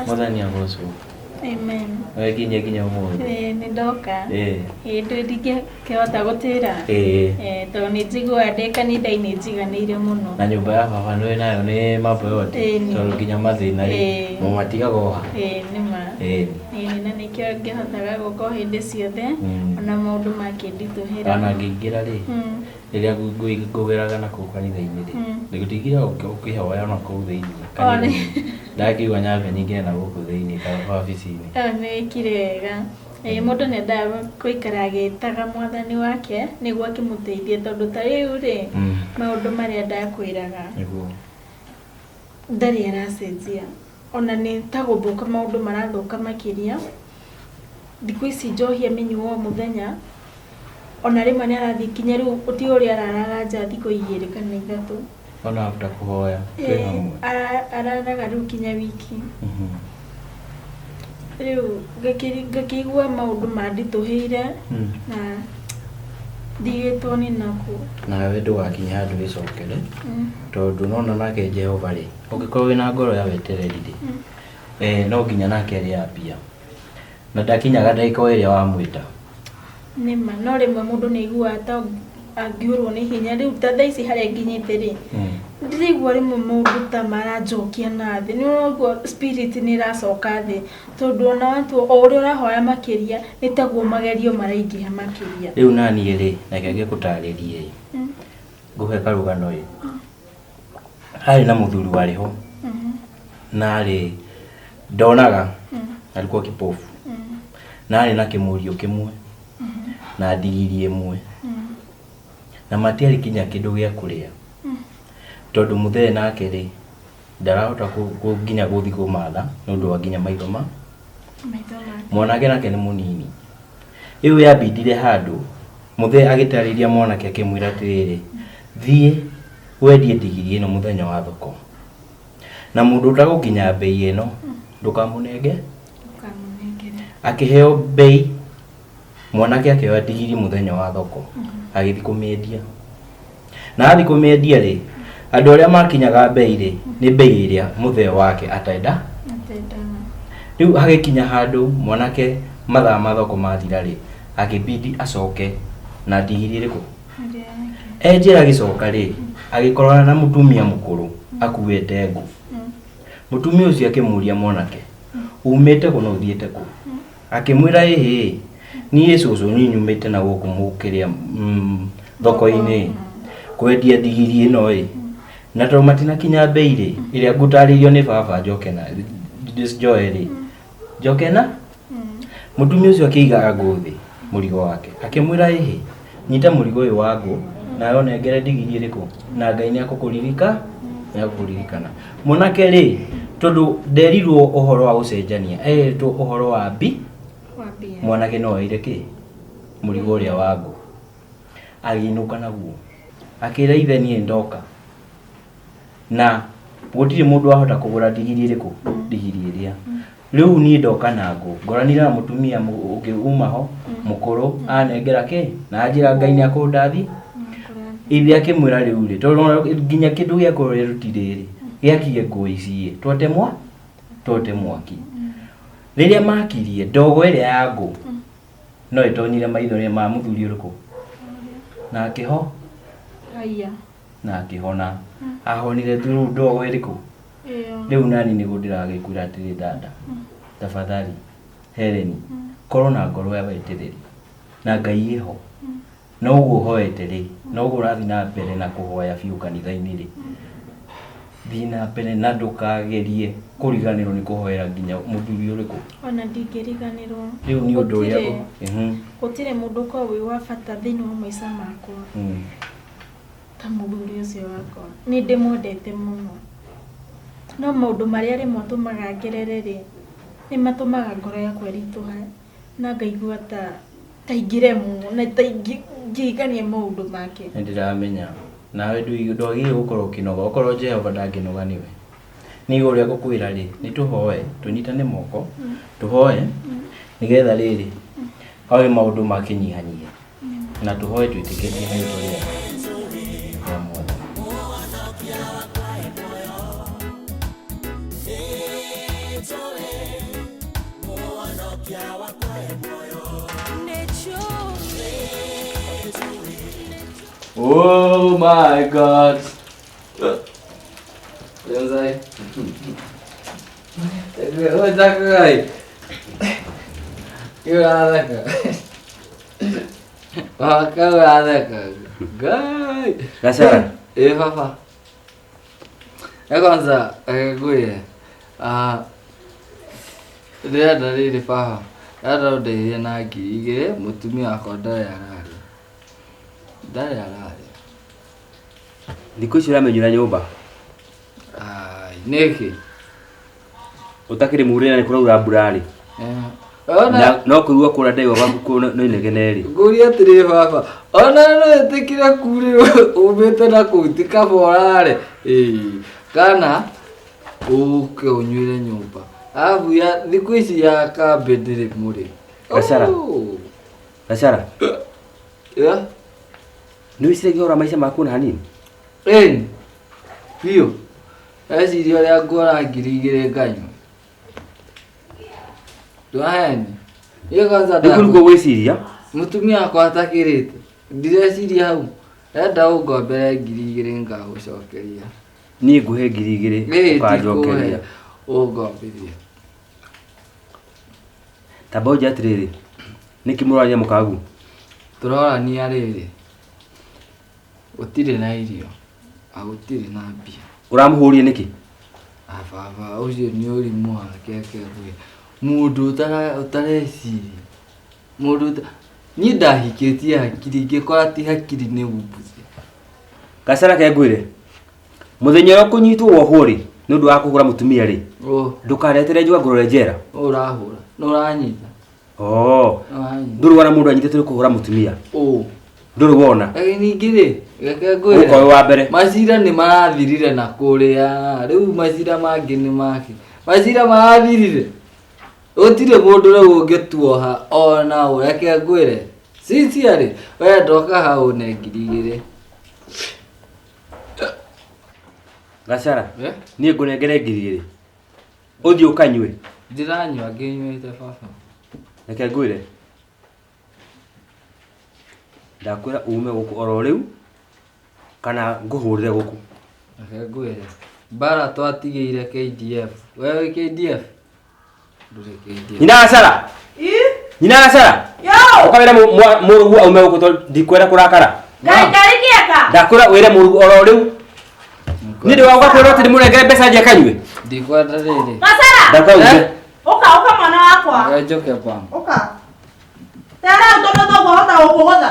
F: Mwathani agocu.
A: Amen.
F: Kinya umuthi.
A: Nĩ ndoka. Ndingĩhota gũtĩra. Tondũ nĩ njiguaga ndĩ kanitha-inĩ njiganĩire mũno.
F: Na nyũmba ya baba nĩ nayo nĩ mambo yote. Tondũ nginya mathĩna rĩ mũmatigaga oha.
A: Nĩma. Na nĩkĩo ngĩhotaga gũka hĩndĩ ciothe ona maũndũ makĩnditũhĩra.
F: Ona ngĩingĩra rĩ rĩrĩa ngũgeraga na kũu kanitha-inĩ rĩ ndĩgũtigĩra ũkĩhoya na kũu thĩinĩ. Ndakĩigua nyambe nyingĩ na gũkũ thĩinĩ ta wabici-inĩ.
A: Nĩ kirega. Mũndũ nĩendaga gũikara agĩtaga mwathani wake nĩguo akĩmũteithie tondũ ta rĩu rĩ maũndũ marĩa ndakwĩraga ndarĩ aracenjia. Ona nĩ ta gũthũka maũndũ marathũka makĩria. Thikũ ici njohi amenywo o mũthenya. Ona rĩmwe nĩ arathiĩ kinya rĩu ti ũrĩa araraga nja thikũ 2 kana 3.
F: Ona after kuhoya.
A: Araraga rĩu kinya wiki. Rĩu ngakĩigua maũndũ manditũhĩire na ndigĩtwo nĩ naku.
F: Nawe ndũgakinya handũ wĩcokere tondũ nona nake Jehova rĩ ũngĩkorwo wĩna ngoro ya wetereri rĩ no nginya nake arĩ apia na ndakinyaga ndagĩka ĩrĩa wamwĩta.
A: Nĩma no rĩmwe mũndũ nĩ aiguaga ta angĩũrwo nĩ hinya rĩu ta thaa ici harĩa nginyĩte rĩ ndĩraigua rĩmwe maũndũ ta maranjokia na thĩ. Nĩ ũraigua spirit nĩ ĩracoka thĩ tondũ ona watu o ũrĩa ũrahoya makĩria nĩ taguo magerio maraingĩha makĩria.
F: Rĩu naniĩ rĩ reke ngĩgũtarĩrie ngũhe karũgano ĩ harĩ na mũthuri warĩ ho na rĩ ndonaga alikuwa kipofu na arĩ na kĩmũriũ kĩmwe na ndigiri ĩmwe na matiarĩ kinya kĩndũ gĩa kũrĩa tondũ mũthee nake rĩ ndarahota nginya gũthiĩ kũmatha nĩ ũndũ wa nginya maitho mwanake nake nĩ mũnini. Rĩu yambindire handũ mũthee agĩtarĩria mwanake akĩmwĩra atĩrĩrĩ thiĩ wendie ndigiri ĩno mũthenya wa thoko na mũndũ ũtagũkinya mbei ĩno ndũkamũnenge. Akĩheo mbei mwanake akĩoya ndigiri mũthenya wa thoko agĩthiĩ kũmĩendia na athiĩ kũmĩendia rĩ andũ arĩa makinyaga mbei rĩ nĩ mbei ĩrĩa mũthee wake atenda. Rĩu hagĩkinya handũ mwanake mathaa ma thoko mathira rĩ akĩbidi acoke na ndigiri ĩrĩkũ enjera gĩcoka rĩ agĩkorana na mũtumia mũkũrũ akuĩte ngũ. Mũtumia ũcio akĩmũria mwanake umĩte kũ na ũthiĩte kũ? Akĩmwĩra ĩhĩ niĩ cũcũ niĩ nyumĩte na gũkũ mũkĩrĩa thoko-inĩ kwendia ndigiri ĩno ĩ na tondũ matinakinya mbei rĩ ĩrĩa ngũtarĩirio nĩ baba njoke na njoe rĩ njoke na. Mũtumia ũcio akĩiga ngũ thĩ mũrigo wake akĩmwĩra ĩhĩ nyita mũrigo ũyũ wa ngũ nayo nengere ndigiri ĩrĩkũ na Ngai nĩakũkũririkana. Mwanake rĩ tondũ nderirwo ũhoro wa gũcenjania erĩtwo ũhoro wa mwanake no oire kĩ mũrigo ũrĩa wa ngũ agĩinũka naguo akĩra ithe niĩ ndoka na gũtirĩ mũndũ ahota kũgũra ndigiri ĩrĩkũ ndigiri ĩrĩa Riu ni ndoka na ngoranira na mutumia ungiuma ho mukuru anengera ke na ajira Ngai ni akundathi ithi akimwira riu ri tondu nginya kindu gia kore rutiriri giakie nguo ici twote mwaki riria makirie ndogo iria ya ngu no itonyire maithori ma muthuri uruku na akiho
A: Aya.
F: na akihona ahonire tu ndogo iriku riu nani ni gundiragikwira atiri dada tafadhali Heleni korwo na ngoro ya wetereri na Ngai iho no guo hoete ri no guo rathi na mbere na kuhoya biu kanitha-ini ri thi na mbere na ndukagerie kuriganirwo ni kuhoera nginya muthuri uriku
A: Ona ndingiriganirwo.
F: riu ni undu uria
A: Gutire mundu ko wi wa bata thiini wa maica makwa. Ta muthuri ucio wakwa. Ni ndimwendete muno. No maundu maria rimwe tumaga ngerere ri ni matumaga ngoro yakwa rituha na ngaigua ta ingire muno na ta ingiganie maundu make.
F: ndiramenya nawe ndwagire gukorwo kinoga ukorwo Jehova ndanginoga niwe nigo uria gukwira ri ni tuhoe tunyitane moko tuhoe nigetha riri awe maundu makinyihanyie na tuhoe twitikirie na ito ria Oh my God! Zai. Oh, Zakai. You are like a guy.
B: Gacara.
F: Papa. Kwanza kuye. Ndia ndariri papa. Ara ndeithia na ngiri igiri mutumia wakwa ndari arari.
B: Thikũ ici uramenyura nyũmba.
F: Niki.
B: Utakiri murina ni kuraura mbura ri. Ona no kuigua kura ndaiwa gwaku no inegeneri.
F: Nguria atiri baba. Ona no etikire kuriro umite na kutika borare. Kana uke unyuire nyumba. Abuya thikũ ici ya kambe ndiri muri.
B: Gacara. Gacara. Nĩ wĩciragia ũra maica maku na hanini?
F: Biũ. Eciria ũrĩa nguona ngiri igĩrĩ nganyua. Ndwaheni. Niĩ kwanza
B: ndĩkũrigwo gwĩciria.
F: Mũtumia wakwa atakĩrĩte. Ndireciria hau. Enda ũngombere ngiri igĩrĩ ngagũcokeria.
B: Niĩ ngũhe ngiri igĩrĩ ũkanjokeria.
F: Ũngomberie.
B: Tamba ũnjĩre atĩrĩrĩ. Nĩkĩ mũrorania mũkagu?
F: Tũrorania rĩrĩ. Gũtirĩ na irio. Gũtirĩ na mbia.
B: Ũramũhũrire nĩkĩ?
F: Baba ũcio nĩ ũrimũ wake kegwĩ. Mũndũ ũtareciria. Mũndũ niĩ ndahikĩtie hakiri ngĩkora ti hakiri nĩ umbuzi.
B: Gacara kengwĩre. Mũthenya ũrĩa ũkũnyitwo wohwo rĩ nĩ ũndũ wa kũhũra mũtumia rĩ. Ndũkaretere njũa ngũrore njera.
F: Ũrahũra. Nũranyita.
B: Ndũrĩ wona mũndũ anyitĩtwo nĩ kũhũra mũtumia. Ndũrĩ wona.
F: Ningĩ rĩ reke ngwĩre.
B: Ũkoe wa mbere.
F: Macira nĩ marathirire na kũrĩa. Rĩu macira mangĩ nĩ make. Macira marathirire. Gũtirĩ mũndũ rĩu ũngĩtuoha ona ũ. Reke ngwĩre. Sincerely we ndoka hau ne ngiri igĩrĩ.
B: Gacara. Niĩ ngũnengere ngiri igĩrĩ. Ũthiĩ ũkanyue.
F: Ndiranyua ngĩnyuĩte baba.
B: Reke ngwĩre. Ndakwĩra ume gũkũ oro rĩu kana ngũhũrĩre gũkũ.
F: Reke ngwĩre. Mbara twatigĩire KDF. Wewe wĩ KDF? Ndũrĩ KDF.
B: Nyina Gacara. Nyina Gacara. Ũkawĩra mũrũgu aume gũkũ tondũ ndikwenda kũrakara.
C: Ngai kĩaka.
B: Ndakwĩra wĩre mũrũgu oro rĩu. Nĩ ndĩ wagwa kwĩra atĩ ndĩmũnengere mbeca nje akanyue.
F: Ndikwenda rĩrĩ.
C: Gacara.
B: Ndakauge.
C: Ũka mwana wakwa.
F: Njoke bwana.
C: Ũka. Tara ũtono tũkũhota gũkũgũtha.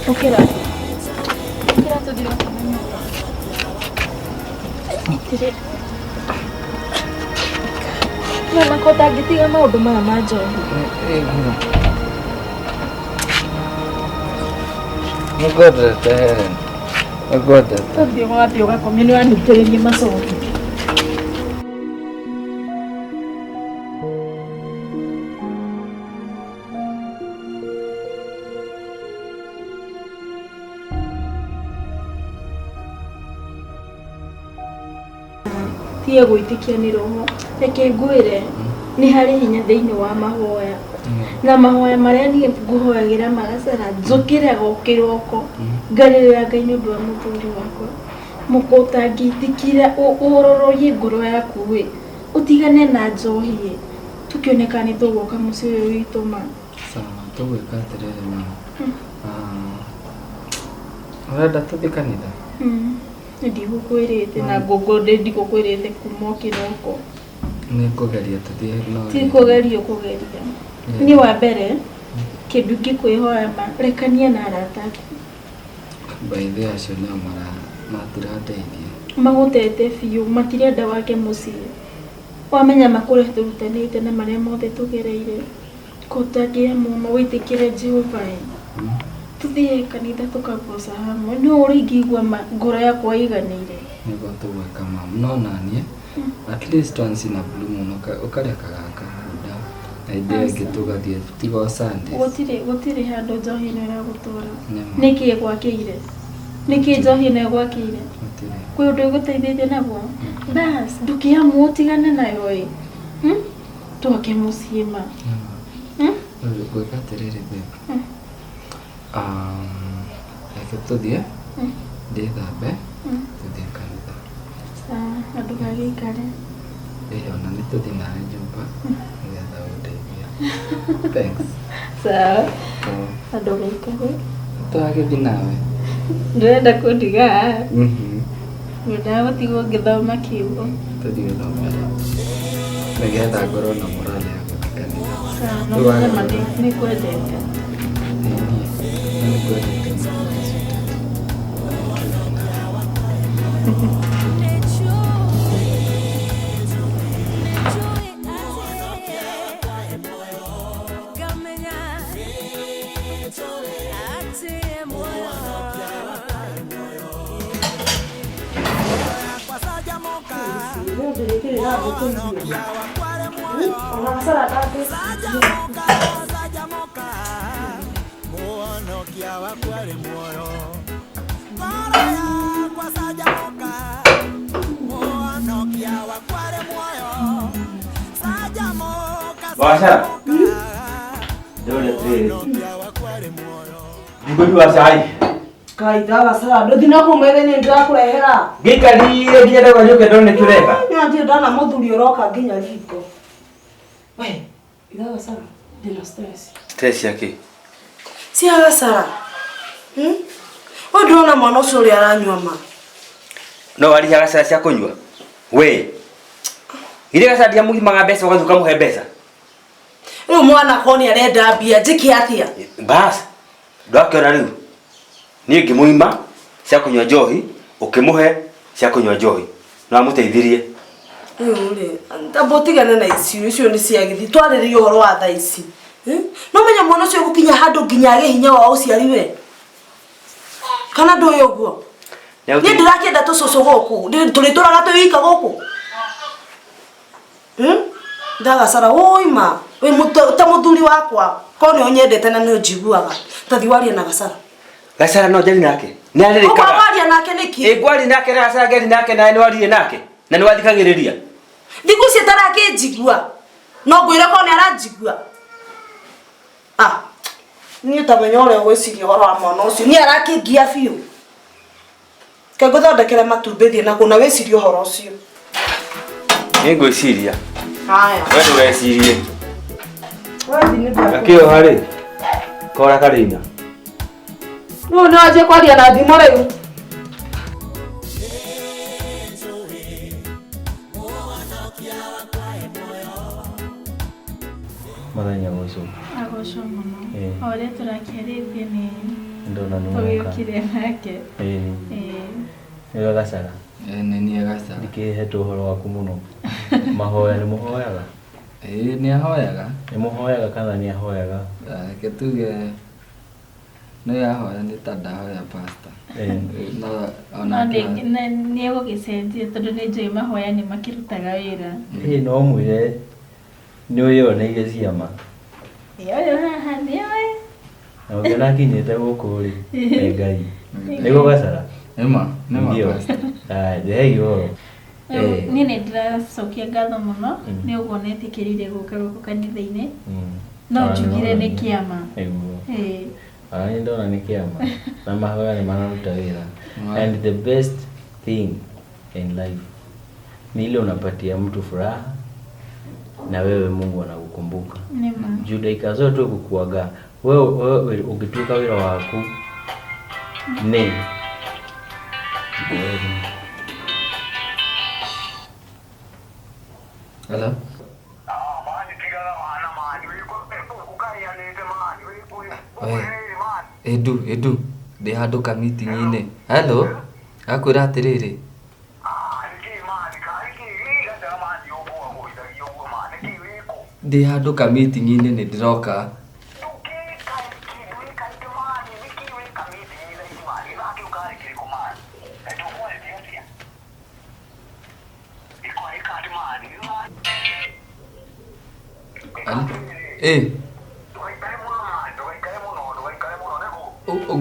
A: Ukira tũthiĩ nyũmba. Mwana ko ndangĩtiga maũndũ maya ma njohi.
F: Nĩngwendete Helen.
B: Ngwenda.
A: Tũthiĩ wapi ũgakomio nĩ wanitĩrĩrie macoki. Tiye gwĩtĩkia nĩ roho. Reke ngwĩre nĩ harĩ hinya thĩinĩ wa mahoya. Na mahoya marĩa niĩ ngũhoyagĩra Gacara njũkĩraga o kĩroko ngarĩrĩra Ngai nĩ ũndũ wa mũthuri wakwa. Mũko ũtangĩtĩkĩra ũrororie ngoro yaku we ũtigane na njohi tukĩoneka nĩ tũgũka mũciĩ ũyũ witũ ma.
B: Sawa, tũgwĩka atĩrĩrĩ mama. Ũrenda tũthiĩ kanitha?
A: Ndigũkwĩrĩte na ndigũkwĩrĩte kuma o kĩroko.
B: Nĩ kũgeria tũthiĩ no.
A: Ti kũgeria kũgeria. Ni wa mbere kĩndũ ngĩkwĩhoya ma rekania na arata aku.
B: Baithe acio nĩo matirateithia.
A: Magũtete biũ matirenda wake mũciĩ. Wamenya makũrĩa tũrutanĩte na marĩa mothe tũgereire. Kũtangĩa mũma wĩtĩkĩre Jehova. Tuthiĩ kanitha tũkagoca hamwe. No ũrĩngĩigua ngoro yakwa iganĩire.
B: Nĩguo tũgwĩka mama. No naniĩ at least once in a blue moon ũkareka gaka kuda. Na ĩndĩ ĩngĩ tũgathiĩ tigo Sunday.
A: Gũtirĩ handũ njohi ĩno ĩragũtwara. Nĩkĩ gwakĩire? Nĩkĩ njohi ĩno ĩgwakĩire? Kwĩ ũndũ ũgũteithĩtie naguo? Bas, ndũkĩamua ũtigane nayo ĩ. Tũke mũciĩ ma.
B: Gwĩka atĩrĩrĩ babe. Reke tũthiĩ. Ndĩthambe. Tũthiĩ kanitha.
A: Sawa, ndũgagĩikare.
B: Ona nĩ tũthiĩ nawe nyũmba. Nĩgetha ũndeithie. Thanks.
A: Sawa. Ndũgagĩikare.
B: Tũgagĩthiĩ nawe.
A: Ndũrenda kũndiga? Ngwendaga gũtigwo ngĩthoma kiugo.
B: Tũthiĩ gũthomera. Nĩgetha ngorwo na morale ya gũthiĩ kanitha.
A: Sawa, no nĩ kwendete.
D: Gacara. Dole tre. Ndibudwa sai.
C: Kaita Gacara nduthi na kumwethe ni ndĩrakũrehera.
D: Gĩkarire nginya ndagwa nyoke ndone kĩreka.
C: Nĩ ndana mũthuri ũroka nginya riko. We, Gacara, ndĩna stress.
D: Stress yake.
C: Cia Gacara. Ndĩrona mwana ũcio ũrĩa aranyua ma.
D: No wari Gacara cia kũnyua. We. Ile Gacara dia mũgimaga mbeca ũgathuka mũhe mbeca.
C: Rĩu mwana koni arenda mbia njĩke atĩa?
D: Bas. Ndakĩona rĩu. Niĩ ngĩmũima cia kũnyua njohi, ũkĩmũhe cia kũnyua njohi. No amũteithirie.
C: Rĩu ndabotigana na icio nĩ ciagĩthi twarĩrĩria ũhoro wa thaa ici. No menya mwana ũcio gũkinya handũ nginya age hinya wa ũciari we. Kana ndũĩ ũguo? Nĩ ndĩrakĩenda tũcũcũ gũkũ. Tũrĩtũraga twĩika gũkũ. Gacara woima we ta mũthuri wakwa ko nĩ ũnyendete na nĩ ũnjiguaga ta thiwaria na Gacara.
D: Gacara no njari nake nĩ arĩrĩkaga.
C: Ũkwaria nake nĩkĩ?
D: Ngwari nake Gacara ngari nake na nĩ warie nake na nĩ wathikagĩrĩria.
C: Thikũ ici tarakĩnjigua no ngwĩre ko nĩ aranjigua. Niĩ tamenya ũrĩa gwĩciria ũhoro wa mwana ũcio nĩ arakĩngia biũ. Ke ngũthondekere matumbĩ thiĩ nakuo na wĩcirie ũhoro ũcio.
D: Nĩ ngwĩciria.
C: Haya.
D: Wewe ndũrecirie.
C: Wewe nĩ ndakũ.
D: Akĩo harĩ. Kora karĩina.
C: No aje kwaria na thimo rĩu.
F: Mũthenya ũcio.
A: Agocwo mũno. O ũrĩa tũrakĩarĩtie nĩ
F: Ndona nĩ
A: tũgĩũkire nake.
F: Nĩwe Gacara.
B: Nĩ niĩ Gacara.
F: Ndikĩhetwo ũhoro waku mũno. Mahoya nĩ mũhoyaga?
B: Nĩ ahoyaga.
F: Nĩ mũhoyaga kana nĩ ahoyaga?
B: Reke tuge nĩ ahoya nĩ ta ndahoya pastor.
A: No nĩ gũgĩcenjia tondũ nĩ njũĩ mahoya nĩ makĩrutaga wĩra.
F: No mwĩre nĩ ũyoneire ciama.
A: Ũyũ haha nĩ oĩ.
F: Na ũngĩona kinyĩte gũkũ rĩ, Ngai. Nĩguo Gacara.
B: Nĩma.
F: Ndehei ũhoro.
A: Niĩ nĩ ndĩracokia ngatho mũno nĩ ũguo netĩkĩrire gũka gũkũ kanitha-inĩ. No njugire nĩ kĩama.
F: Nĩ ndona nĩ kĩama. Na mahoya nĩ mararuta wĩra. And the best thing in life ni ile unapatia mtu furaha na wewe Mungu anakukumbuka. Juu dakika zote kukuaga wewe ukituka wira waku ni
B: Hello? Edu, ndi handu ka meeting-inĩ. Hello? Akwĩra atĩrĩrĩ. Ndi handu ka meeting-inĩ nĩ ndĩroka.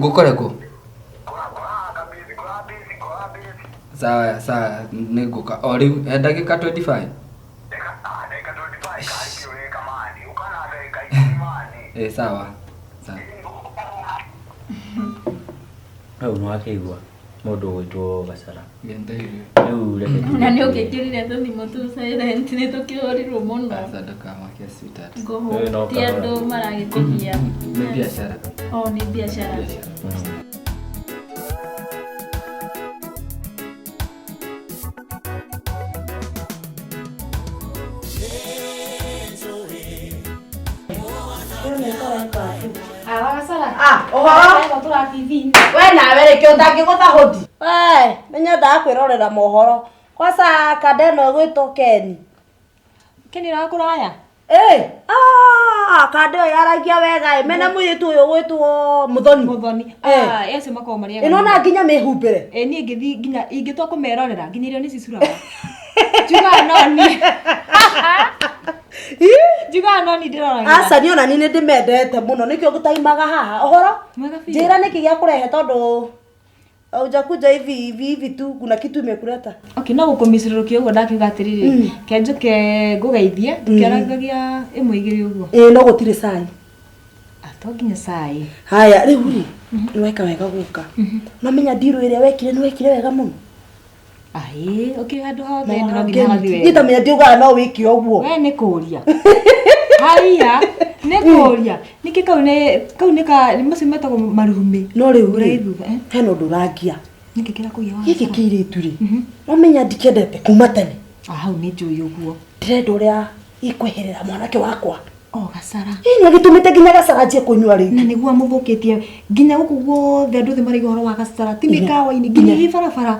B: Ngũkore kũ? Sawa nĩ ngũka o rĩu ndagĩka 25. Sawa.
F: Hau nĩ wakĩigua mũndũ ũgwĩtwo Gacara.
B: Rĩu
A: na nĩ ũngĩkĩrire tũthimo tũu silent nĩ tũkĩhũrirwo mũno.
B: Ndakamakia sweetheart.
A: Ti andũ maragĩtũgia.
B: Nĩ biacara.
A: Nĩ biacara.
C: We nawe reke ũtangĩgũtha hodi. We nĩnyendaga kwĩrorera mohoro. Kwanza Kadeno gwĩtwo Keni.
A: Keni ũrakũraya?
C: Kande ũyũ yaragia wega mena mũirĩtu ũyũ gwĩtwo Muthoni.
A: Acio makoragwo marĩ
C: ĩnona nginya mĩhumbĩre.
A: Niĩ ngĩthiĩ nginya ingĩtua kũmerorera nginya irio nĩ cicuraga. Njugaga noni. Njugaga noni ndĩroraga.
C: Aca niĩ ona niĩ nĩndĩmendete mũno nĩkĩo ngũtaimaga haha. Ũhoro? Njĩra nĩkĩ gĩa kũrehe tondũ hujakuja hivi tu kuna kitu imekuleta.
A: Okay, no gũkũmicirũkia ũguo ndakiuga atĩrĩrĩ ke njoke ngũgeithie ndũkĩaragagia ĩmwe igĩrĩ ũguo.
C: No gũtirĩ cai.
A: To nginya cai.
C: Haya rĩu rĩ nĩweka wega gũka. Namenya ndirũ ĩrĩa wekire nĩwekire wega mũno.
A: Okay handũ hothe no nginya hathi wega.
C: Nĩtamenya ndiugaga no wĩke ũguo.
A: We nĩ kũria. Haya nĩ kũria. Nĩkĩ kau nĩ ka macio metagwo marume.
C: No rĩu rĩ hena ũndũ ũrangia.
A: Nĩkĩ kĩrakũgia wa.
C: Gĩkĩ kĩirĩtu rĩ. Namenya ndikendete kuma tene.
A: Hau nĩ njũĩ ũguo.
C: Ndĩrenda ũrĩa ikweherera mwanake wakwa.
A: Gacara.
C: Nĩ gĩtũmĩte nginya Gacara anjie kũnyua rĩngĩ.
A: Na nĩguo amũthũkĩtie nginya gũkũ guothe andũ othe marĩ ũhoro wa Gacara ti mĩkawa-inĩ nginya hĩ barabara.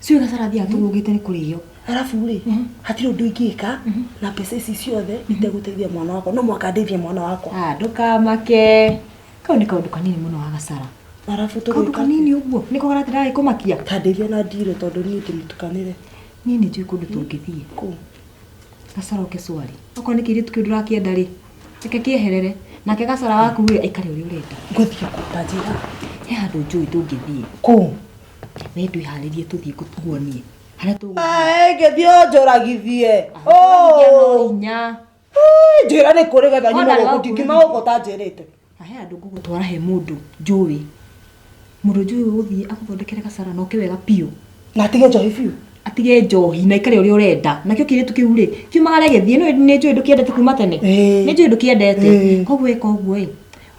A: Ciũ Gacara thiaga tũgũgĩte nĩ kũrĩo.
C: Arabu rĩ hatirĩ ũndũ ingĩka na mbeca ici ciothe itegũteithia mwana wakwa no mwaka ndeithie mwana wakwa.
A: Ndũkamake. Kau nĩ kaũndũ kanini mũno wa Gacara.
C: Arabu
A: kaũndũ kanini ũguo nĩko garatĩra gĩkũmakia.
C: Tandeithia na ndirĩ tondũ niĩ ndĩmĩtukanĩre.
A: Niĩ nĩ njũĩ kũndũ tũngĩthiĩ. Kũ Gacara ũke swali. Okorwo nĩ kĩirĩtu kĩu ndũrakĩenda rĩ reke kĩeherere nake Gacara waku rĩ aikare ũrĩa ũrenda.
C: Ngũthiĩ kũta njĩra.
A: He handũ njũĩ tũngĩthiĩ.
C: Kũ
A: we ndwĩharĩrie tũthiĩ ngũtuonie. Harĩa
C: ngĩthiĩ njũragithie.
A: Hinya.
C: Njĩra nĩ kũrĩ getha nyuma gũkũ ndingĩma gũkũ ta njĩrĩte.
A: He handũ ngũgũtwara he mũndũ njũĩ. Mũndũ njũĩ gũthiĩ agũthondekere Gacara no kĩwega piũ.
C: Na atige njohi biũ.
A: Atige njohi na ikare ũrĩa ũrenda. Nakĩo kĩirĩtu kĩu rĩ kiumagare gĩthiĩ nĩ njũĩ ndũkĩendete kuma tene. Nĩ njũĩ ndũkĩendete. Koguo ĩka ũguo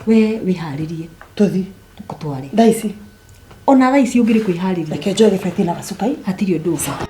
A: we wĩharĩrie.
C: Tũthiĩ.
A: Ngũtware.
C: Thaa ici.
A: Ona thaa ici ũngĩrĩ kwĩharĩria.
C: Reke njoe gĩbeti na gacukai.
A: Hatirĩ ũndũ ũngĩ.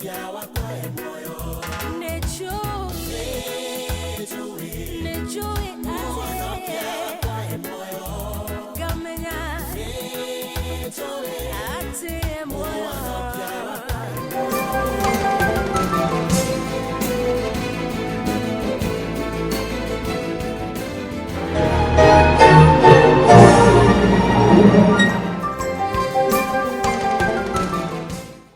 H: kia wakwa